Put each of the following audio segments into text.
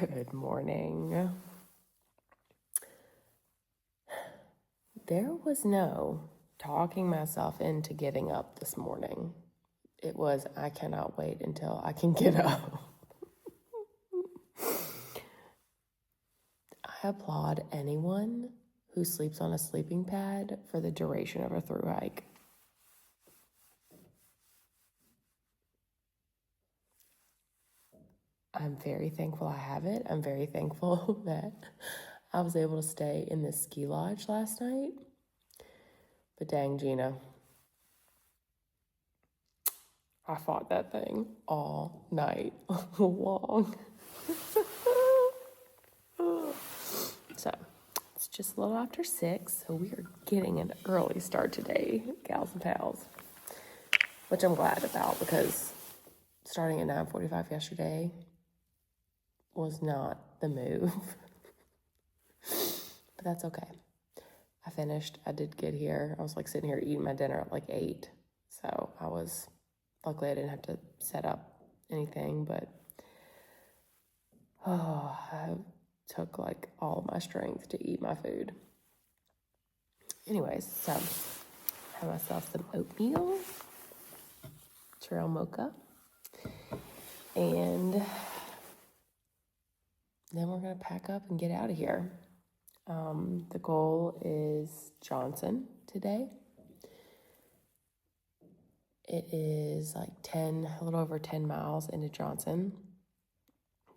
Good morning. There was no talking myself into getting up this morning. It was, I cannot wait until I can get up. I applaud anyone who sleeps on a sleeping pad for the duration of a through hike. I'm very thankful I have it. I'm very thankful that I was able to stay in this ski lodge last night. But dang, Gina, I fought that thing all night long. So it's just a little after 6, so we are getting an early start today, gals and pals, which I'm glad about because starting at 9:45 yesterday was not the move. But that's okay. I finished. I did get here. I was like sitting here eating my dinner at like 8. So luckily I didn't have to set up anything, but I took like all my strength to eat my food. Anyways, so I have myself some oatmeal, trail mocha, and then we're going to pack up and get out of here. The goal is Johnson today. It is like a little over 10 miles into Johnson.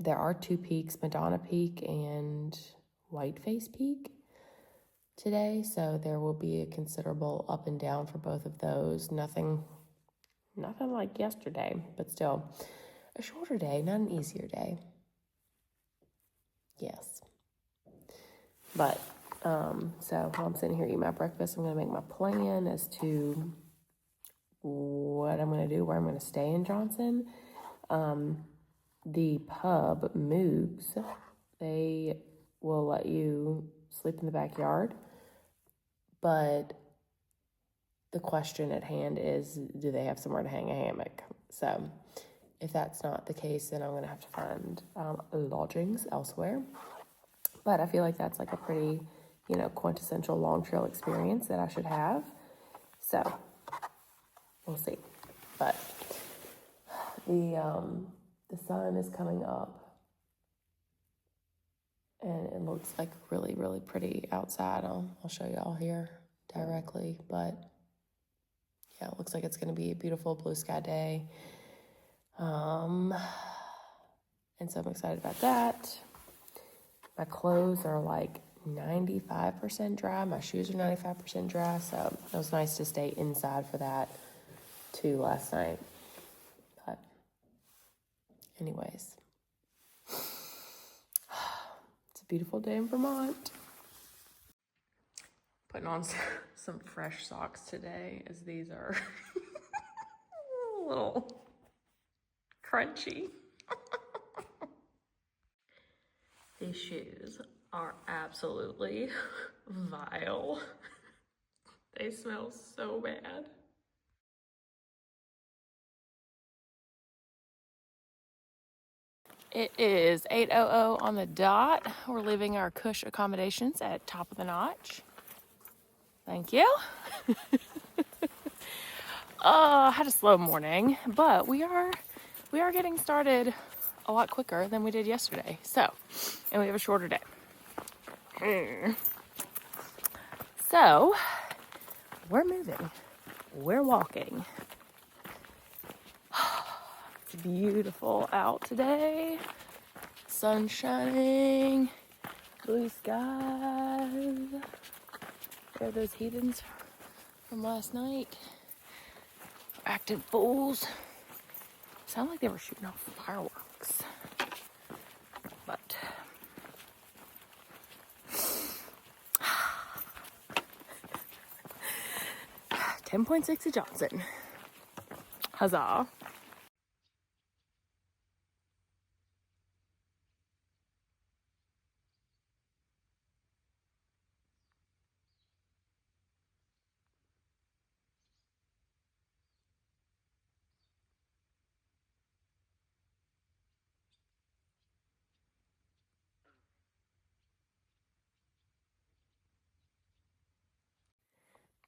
There are 2 peaks, Madonna Peak and Whiteface Peak today, so there will be a considerable up and down for both of those. Nothing like yesterday, but still a shorter day, not an easier day. Yes. But, so while I'm sitting here eating my breakfast, I'm going to make my plan as to what I'm going to do, where I'm going to stay in Johnson. The pub, Moogs, they will let you sleep in the backyard, but the question at hand is, do they have somewhere to hang a hammock? So if that's not the case, then I'm going to have to find lodgings elsewhere. But I feel like that's like a pretty, quintessential long trail experience that I should have. So we'll see. But the sun is coming up, and it looks like really, really pretty outside. I'll show y'all here directly, but yeah, it looks like it's going to be a beautiful blue sky day. And so I'm excited about that. My clothes are like 95% dry. My shoes are 95% dry, so it was nice to stay inside for that too last night. But anyways, it's a beautiful day in Vermont. Putting on some fresh socks today, as these are a little crunchy. These shoes are absolutely vile. They smell so bad. It is 8:00 on the dot. We're leaving our Cush accommodations at Top of the Notch. Thank you. I had a slow morning, but we are getting started a lot quicker than we did yesterday. And we have a shorter day. So, we're moving. We're walking. It's beautiful out today. Sun shining. Blue skies. There are those heathens from last night. Acting fools. Sound like they were shooting off fireworks. But 10.6 at Johnson. Huzzah.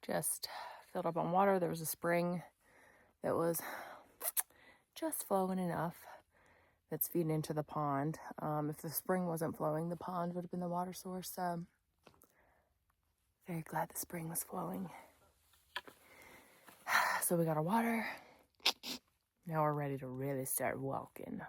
just filled up on water. There was a spring that was just flowing enough that's feeding into the pond. If the spring wasn't flowing, the pond would have been the water source. So very glad the spring was flowing. So we got our water. Now we're ready to really start walking.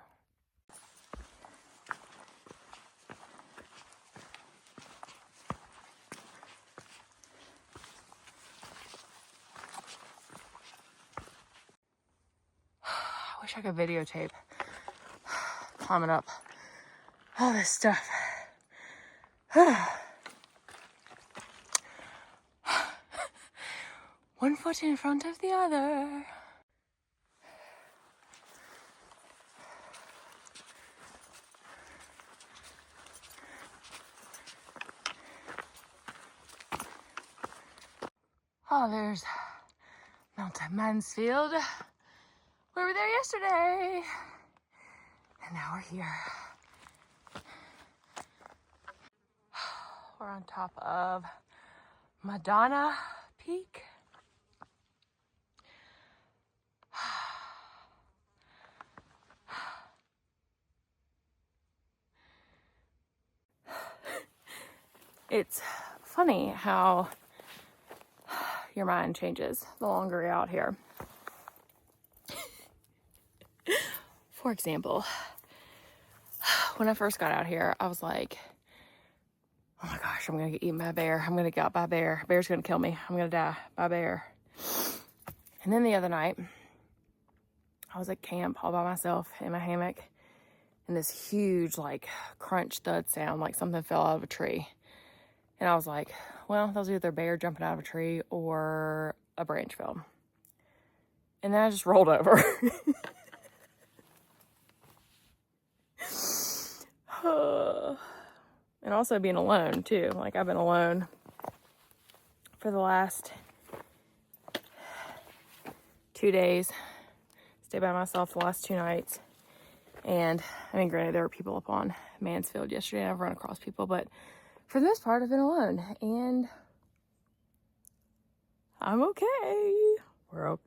I wish I could videotape climbing up all this stuff. One foot in front of the other. Oh, there's Mount Mansfield. We were there yesterday. And now we're here. We're on top of Madonna Peak. It's funny how your mind changes the longer you're out here. For example, when I first got out here, I was like, oh my gosh, I'm going to get eaten by a bear. I'm going to get out by a bear. A bear's going to kill me. I'm going to die by a bear. And then the other night, I was at camp all by myself in my hammock, and this huge, like, crunch thud sound, like something fell out of a tree. And I was like, well, that was either a bear jumping out of a tree or a branch fell. And then I just rolled over. And also being alone, too. Like, I've been alone for the last 2 days. Stayed by myself the last 2 nights. And, I mean, granted, there were people up on Mansfield yesterday. I've run across people, but for the most part, I've been alone. And I'm okay. We're okay.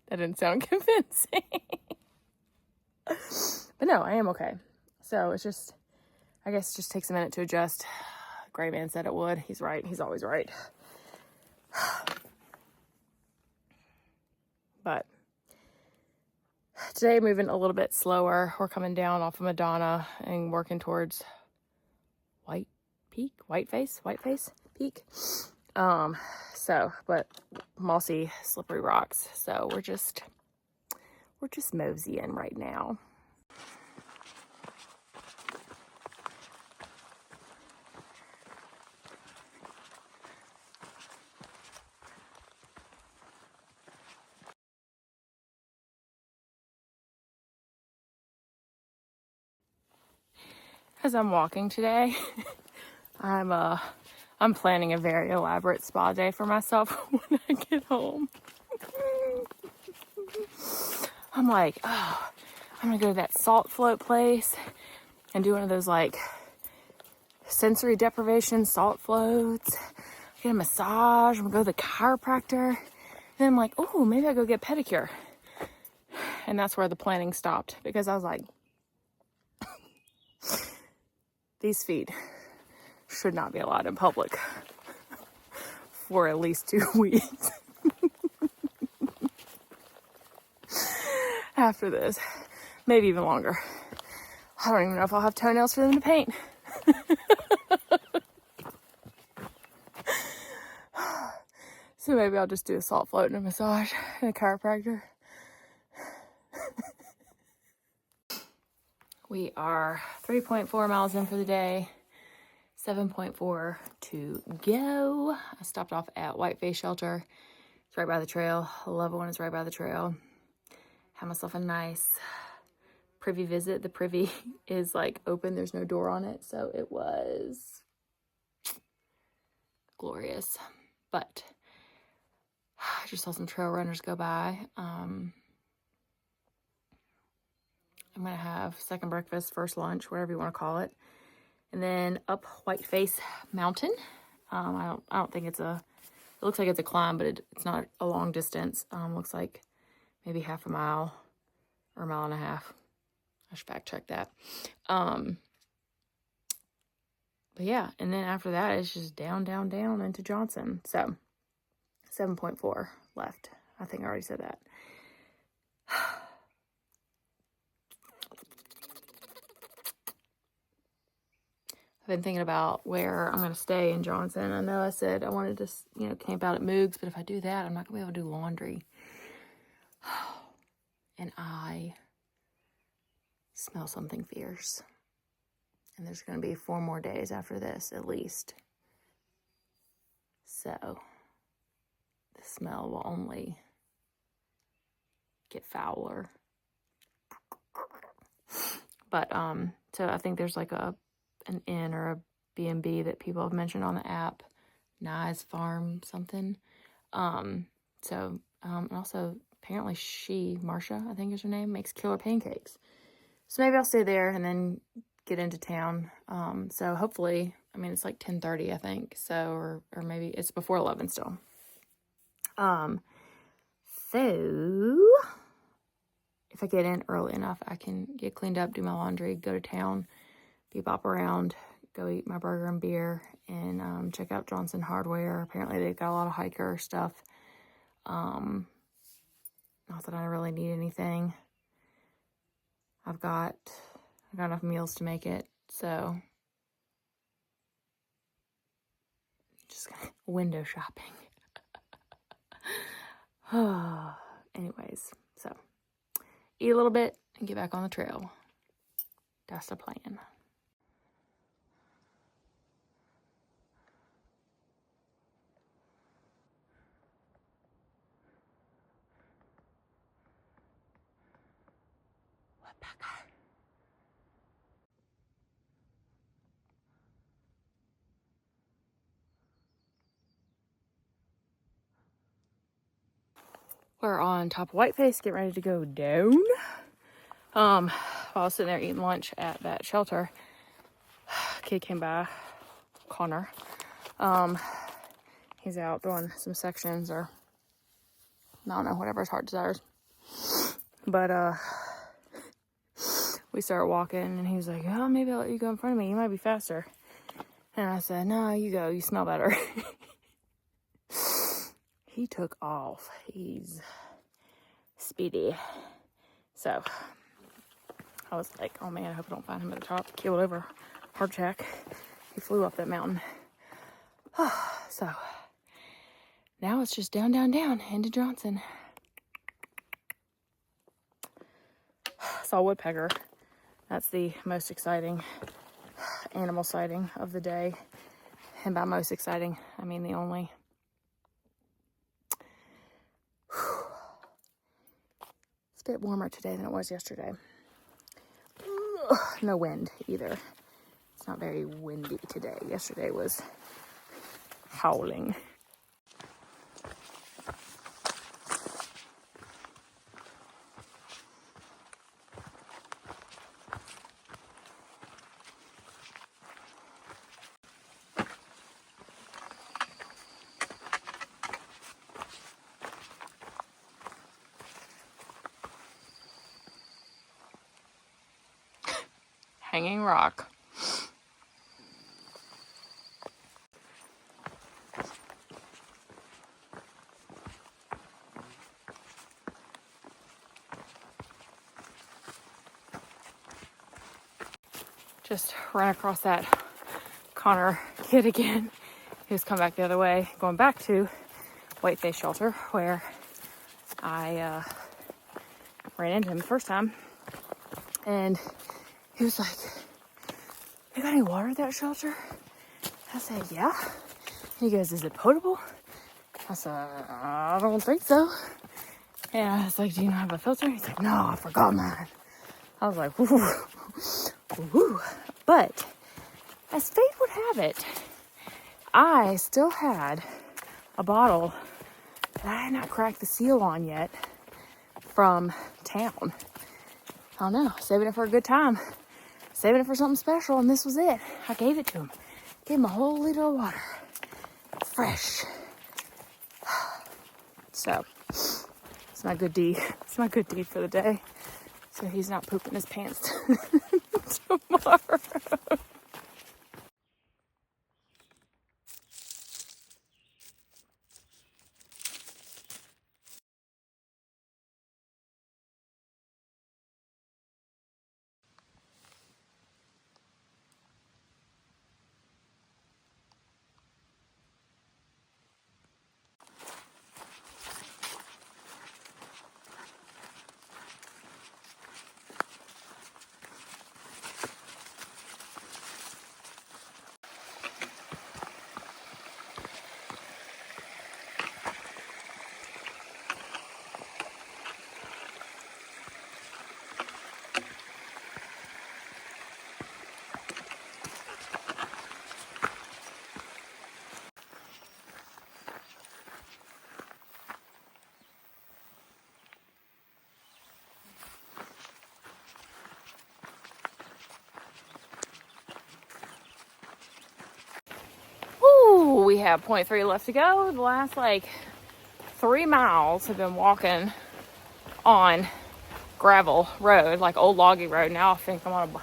That didn't sound convincing. But no, I am okay. So it's just, I guess it just takes a minute to adjust. Gray man said it would. He's right. He's always right. But today, moving a little bit slower. We're coming down off of Madonna and working towards Whiteface Peak. But mossy, slippery rocks. So we're just moseying right now. As I'm walking today, I'm planning a very elaborate spa day for myself when I get home. I'm like, oh, I'm gonna go to that salt float place and do one of those like sensory deprivation salt floats, get a massage, I'm gonna go to the chiropractor. Then I'm like, oh, maybe I go get a pedicure. And that's where the planning stopped, because I was like, these feet should not be allowed in public for at least 2 weeks. After this, maybe even longer. I don't even know if I'll have toenails for them to paint. So maybe I'll just do a salt float and a massage and a chiropractor. We are 3.4 miles in for the day, 7.4 to go. I stopped off at Whiteface Shelter. It's right by the trail. I love it when it's right by the trail. Had myself a nice privy visit. The privy is like open, there's no door on it, so it was glorious. But I just saw some trail runners go by. I'm gonna have second breakfast, first lunch, whatever you want to call it, and then up Whiteface Mountain. I don't think it's a It looks like it's a climb, but it's not a long distance. Looks like maybe half a mile or a mile and a half. I should fact check that. But yeah, and then after that, it's just down, down, down into Johnson. So 7.4 left. I think I already said that. I've been thinking about where I'm going to stay in Johnson. I know I said I wanted to, camp out at Moog's, but if I do that, I'm not going to be able to do laundry. And I smell something fierce. And there's going to be 4 more days after this, at least. So, the smell will only get fouler. But, so I think there's like an inn or a B&B that people have mentioned on the app. Nye's Farm something. And also, apparently Marsha, I think is her name, makes killer pancakes. So maybe I'll stay there and then get into town. So hopefully, it's like 10:30, I think. So, or maybe it's before 11 still. So if I get in early enough, I can get cleaned up, do my laundry, go to town, bebop around, go eat my burger and beer, and check out Johnson Hardware. Apparently they've got a lot of hiker stuff. Not that I really need anything. I've got enough meals to make it, so just window shopping. Anyways, so eat a little bit and get back on the trail. That's the plan. We're on top of Whiteface, getting ready to go down. While I was sitting there eating lunch at that shelter, a kid came by, Connor. He's out doing some sections or I don't know, whatever his heart desires. But we started walking and he was like, oh, maybe I'll let you go in front of me. You might be faster. And I said, no, you go. You smell better. He took off. He's speedy. So I was like, oh man, I hope I don't find him at the top. Keeled over. Heart attack. He flew up that mountain. So now it's just down, down, down into Johnson. Saw a woodpecker. That's the most exciting animal sighting of the day. And by most exciting, I mean the only. It's a bit warmer today than it was yesterday. No wind either. It's not very windy today. Yesterday was howling. Hanging rock. Just ran across that Connor kid again. He's come back the other way, going back to Whiteface Shelter where I ran into him the first time. And he was like, you got any water at that shelter? I said, yeah. And he goes, is it potable? I said, I don't think so. And I was like, do you not have a filter? He's like, no, I forgot mine. I was like, woo, woo. But as fate would have it, I still had a bottle that I had not cracked the seal on yet from town. I don't know, saving it for a good time. Saving it for something special, and this was it. I gave it to him. Gave him a whole liter of water. Fresh. So it's my good deed. It's my good deed for the day. So he's not pooping his pants tomorrow. Ooh, we have 0.3 left to go. The last like 3 miles have been walking on gravel road, like old loggy road. Now I think I'm on a bike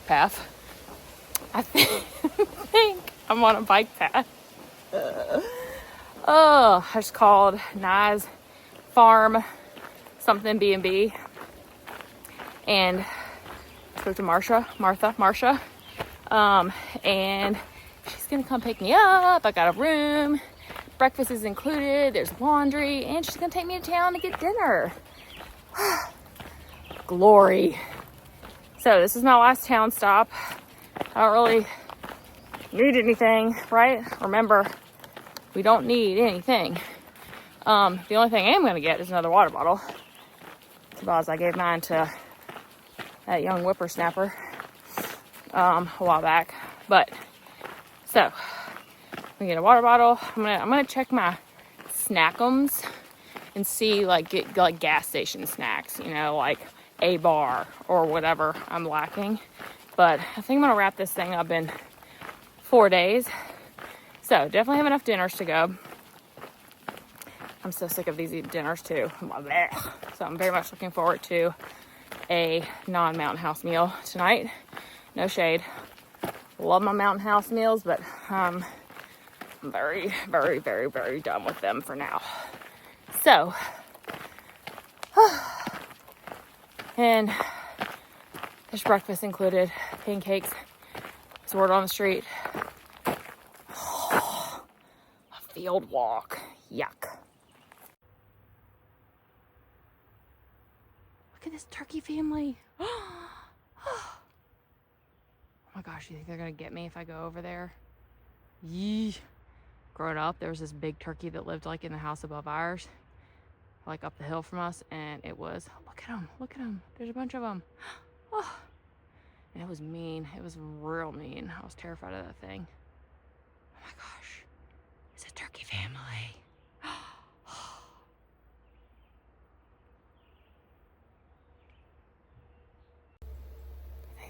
path. I think I'm on a bike path. I just called Nye Farm something B&B and spoke to Marcia. And she's gonna come pick me up. I got a room. Breakfast is included. There's laundry, and she's gonna take me to town to get dinner. Glory. So this is my last town stop. I don't really need anything, right? Remember, we don't need anything. The only thing I am gonna get is another water bottle, because I gave mine to that young whippersnapper a while back. But so we get a water bottle. I'm gonna check my snackums and see, like, get like gas station snacks, you know, like a bar or whatever I'm lacking. But I think I'm gonna wrap this thing up in 4 days. So definitely have enough dinners to go. I'm so sick of these dinners too. So I'm very much looking forward to a non-Mountain House meal tonight. No shade. Love my Mountain House meals, but I'm very, very, very, very done with them for now. So, and there's breakfast included, pancakes. There's word on the street. A field walk. Yuck. Look at this turkey family. Oh my gosh, you think they're gonna get me if I go over there? Yee. Growing up, there was this big turkey that lived like in the house above ours, like up the hill from us, and it was, look at them, there's a bunch of them. Oh. And it was mean. It was real mean. I was terrified of that thing. Oh my gosh, it's a turkey family.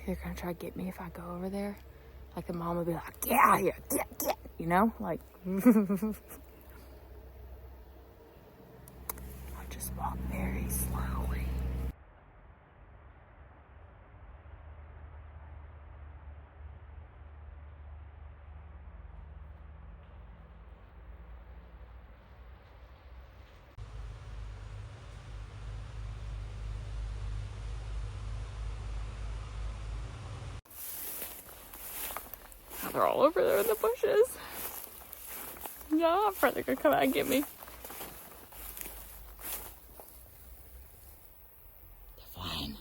They're gonna try to get me if I go over there. Like the mom would be like, get out of here, get, you know? Like, I'll just walk very slowly. They're all over there in the bushes. Yeah, I'm probably gonna come out and get me. They're flying.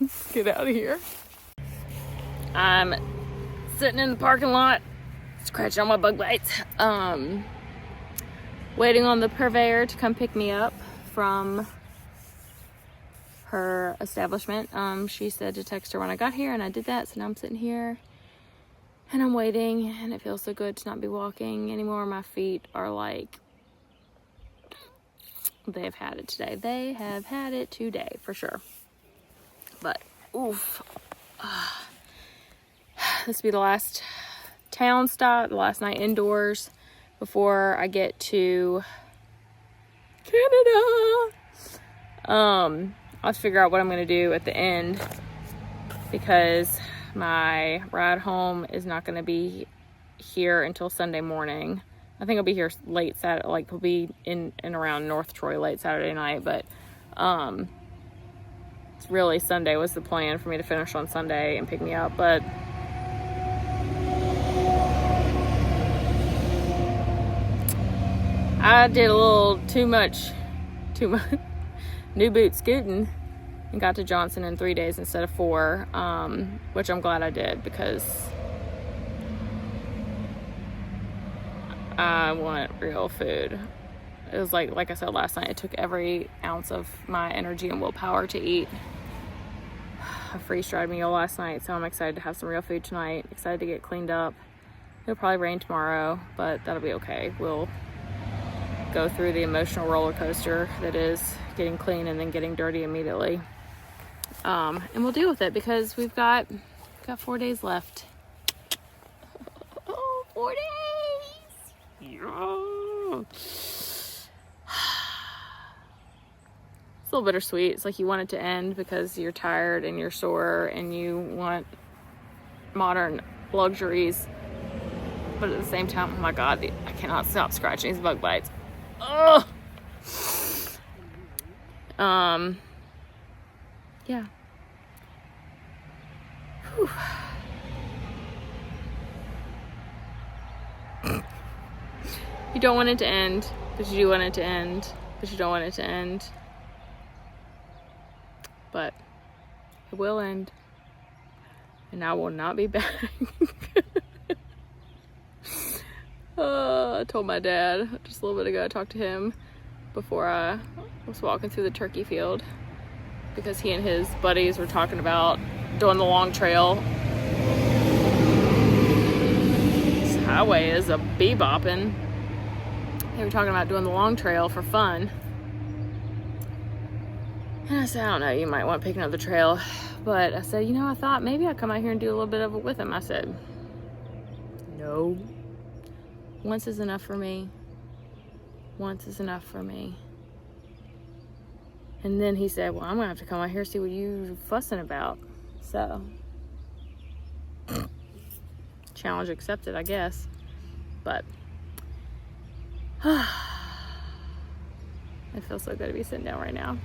Let's get out of here. I'm sitting in the parking lot, scratching on my bug bites. Waiting on the purveyor to come pick me up from her establishment. She said to text her when I got here, and I did that. So now I'm sitting here and I'm waiting, and it feels so good to not be walking anymore. My feet are like They have had it today. They have had it today for sure. But oof. This will be the last town stop, the last night indoors before I get to Canada. I'll have to figure out what I'm going to do at the end, because my ride home is not going to be here until Sunday morning. I think I'll be here late Saturday, like we'll be in and around North Troy late Saturday night, but really Sunday was the plan for me to finish on Sunday and pick me up. But I did a little too much new boot scooting and got to Johnson in 3 days instead of 4, which I'm glad I did, because I want real food. It was like I said last night, it took every ounce of my energy and willpower to eat a freeze-dried meal last night, so I'm excited to have some real food tonight, excited to get cleaned up. It'll probably rain tomorrow, but that'll be okay. We'll go through the emotional roller coaster that is getting clean and then getting dirty immediately. And we'll deal with it, because we've got 4 days left. Oh, 4 days! Yeah. It's a little bittersweet. It's like you want it to end because you're tired and you're sore and you want modern luxuries. But at the same time, oh my God, I cannot stop scratching these bug bites. Ugh. Yeah. Whew. You don't want it to end, but you do want it to end, but you don't want it to end. But it will end, and I will not be back. I told my dad just a little bit ago, I talked to him before I was walking through the turkey field, because he and his buddies were talking about doing the long trail. This highway is a bebopping. They were talking about doing the long trail for fun. And I said, I don't know, you might want to pick another trail. But I said, I thought maybe I'd come out here and do a little bit of it with him. I said, no. Once is enough for me. Once is enough for me. And then he said, well, I'm going to have to come out here and see what you're fussing about. So, challenge accepted, I guess. But, it feels so good to be sitting down right now.